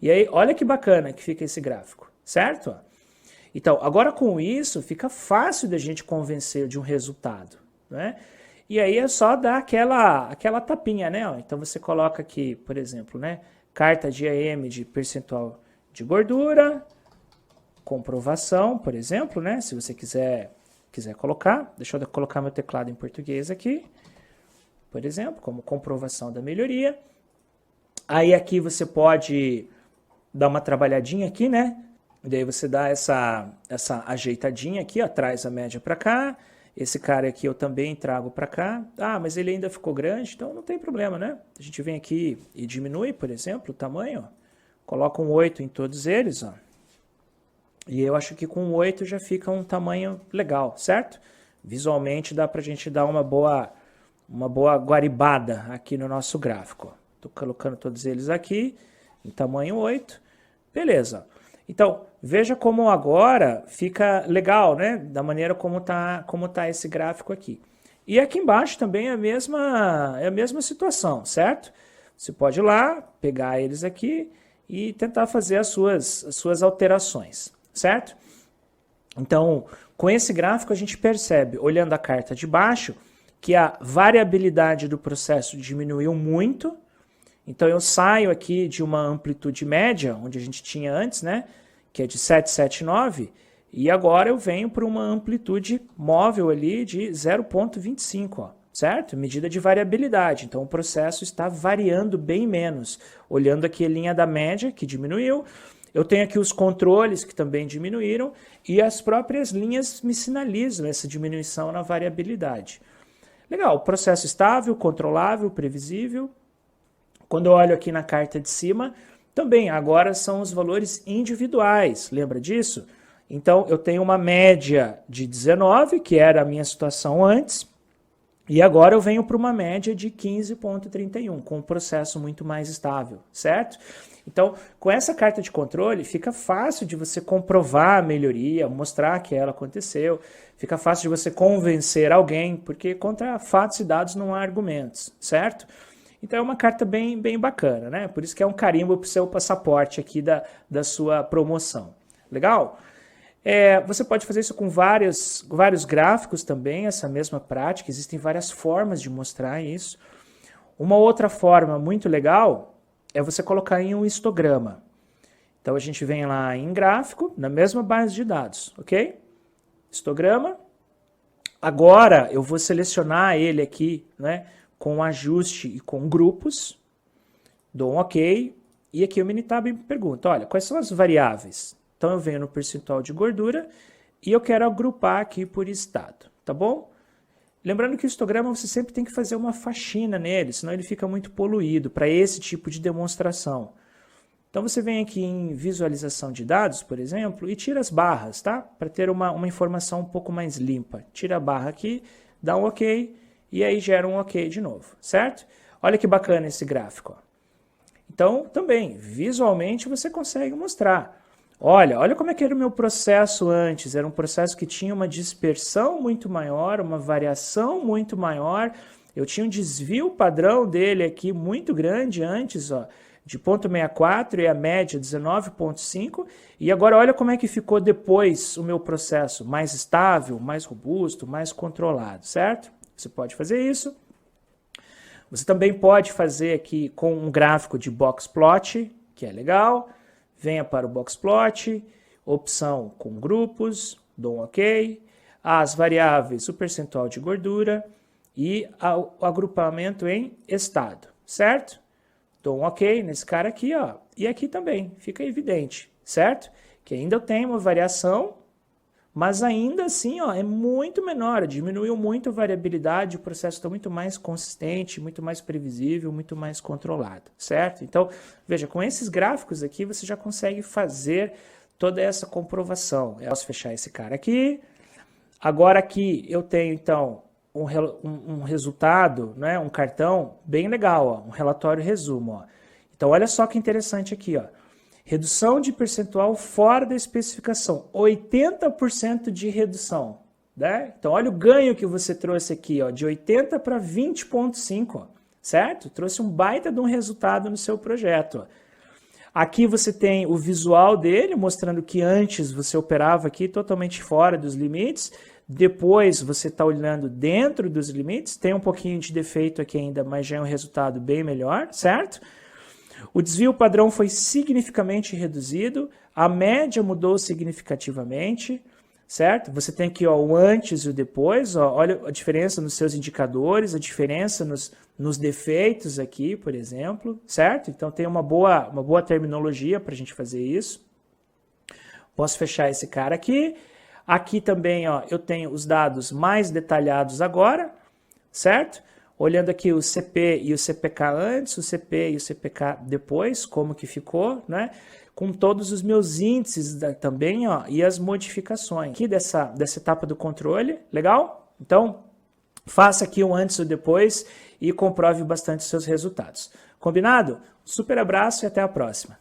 E aí, olha que bacana que fica esse gráfico, certo? Então, agora com isso, fica fácil da gente convencer de um resultado, né? E aí é só dar aquela tapinha, né? Então você coloca aqui, por exemplo, né? Carta de AM de percentual de gordura, comprovação, por exemplo, né? Se você quiser colocar, deixa eu colocar meu teclado em português aqui, por exemplo, como comprovação da melhoria. Aí aqui você pode dar uma trabalhadinha aqui, né? Daí você dá essa ajeitadinha aqui, ó, traz a média para cá. Esse cara aqui eu também trago para cá. Ah, mas ele ainda ficou grande, então não tem problema, né? A gente vem aqui e diminui, por exemplo, o tamanho. Ó. Coloca um 8 em todos eles, ó. E eu acho que com 8 já fica um tamanho legal, certo? Visualmente dá pra gente dar uma boa guaribada aqui no nosso gráfico. Estou colocando todos eles aqui em tamanho 8. Beleza. Então, veja como agora fica legal, né? Da maneira como tá esse gráfico aqui. E aqui embaixo também é a mesma situação, certo? Você pode ir lá, pegar eles aqui e tentar fazer as suas alterações, certo? Então, com esse gráfico a gente percebe, olhando a carta de baixo, que a variabilidade do processo diminuiu muito. Então eu saio aqui de uma amplitude média, onde a gente tinha antes, né, que é de 779, e agora eu venho para uma amplitude móvel ali de 0,25, certo? Medida de variabilidade. Então o processo está variando bem menos. Olhando aqui a linha da média, que diminuiu, eu tenho aqui os controles que também diminuíram, e as próprias linhas me sinalizam essa diminuição na variabilidade. Legal, processo estável, controlável, previsível. Quando eu olho aqui na carta de cima, também agora são os valores individuais, lembra disso? Então eu tenho uma média de 19, que era a minha situação antes, e agora eu venho para uma média de 15,31, com um processo muito mais estável, certo? Então, com essa carta de controle, fica fácil de você comprovar a melhoria, mostrar que ela aconteceu, fica fácil de você convencer alguém, porque contra fatos e dados não há argumentos, certo? Então é uma carta bem bacana, né? Por isso que é um carimbo para o seu passaporte aqui da sua promoção. Legal? Você pode fazer isso com vários gráficos também, essa mesma prática, existem várias formas de mostrar isso. Uma outra forma muito legal é você colocar em um histograma. Então a gente vem lá em gráfico, na mesma base de dados, ok? Histograma. Agora eu vou selecionar ele aqui, né, com ajuste e com grupos. Dou um ok. E aqui o Minitab me pergunta, olha, quais são as variáveis? Então eu venho no percentual de gordura e eu quero agrupar aqui por estado, tá bom? Lembrando que o histograma você sempre tem que fazer uma faxina nele, senão ele fica muito poluído para esse tipo de demonstração. Então você vem aqui em visualização de dados, por exemplo, e tira as barras, tá? Para ter uma informação um pouco mais limpa. Tira a barra aqui, dá um ok, e aí gera um ok de novo, certo? Olha que bacana esse gráfico. Ó. Então, também, visualmente você consegue mostrar. Olha como é que era o meu processo antes. Era um processo que tinha uma dispersão muito maior, uma variação muito maior. Eu tinha um desvio padrão dele aqui muito grande antes, ó, de 0,64 e a média 19,5. E agora olha como é que ficou depois o meu processo. Mais estável, mais robusto, mais controlado, certo? Você pode fazer isso. Você também pode fazer aqui com um gráfico de box plot, que é legal. Venha para o box plot, opção com grupos, dou um ok, as variáveis, o percentual de gordura e o agrupamento em estado, certo? Dou um ok nesse cara aqui, ó, e aqui também fica evidente, certo? Que ainda eu tenho uma variação, mas ainda assim, ó, é muito menor, diminuiu muito a variabilidade, o processo está muito mais consistente, muito mais previsível, muito mais controlado, certo? Então, veja, com esses gráficos aqui você já consegue fazer toda essa comprovação. Eu posso fechar esse cara aqui. Agora aqui eu tenho, então, um resultado, né, um cartão bem legal, ó, um relatório resumo. Ó. Então, olha só que interessante aqui, ó. Redução de percentual fora da especificação, 80% de redução. Né? Então, olha o ganho que você trouxe aqui, ó, de 80 para 20,5, certo? Trouxe um baita de um resultado no seu projeto. Ó. Aqui você tem o visual dele, mostrando que antes você operava aqui totalmente fora dos limites, depois você está olhando dentro dos limites, tem um pouquinho de defeito aqui ainda, mas já é um resultado bem melhor, certo? O desvio padrão foi significativamente reduzido, a média mudou significativamente, certo? Você tem aqui ó, o antes e o depois, ó, olha a diferença nos seus indicadores, a diferença nos defeitos aqui, por exemplo, certo? Então tem uma boa terminologia para a gente fazer isso. Posso fechar esse cara aqui. Aqui também ó, eu tenho os dados mais detalhados agora, certo? Olhando aqui o CP e o CPK antes, o CP e o CPK depois, como que ficou, né? Com todos os meus índices também, ó, e as modificações aqui dessa etapa do controle, legal? Então, faça aqui um antes e um depois e comprove bastante seus resultados. Combinado? Super abraço e até a próxima.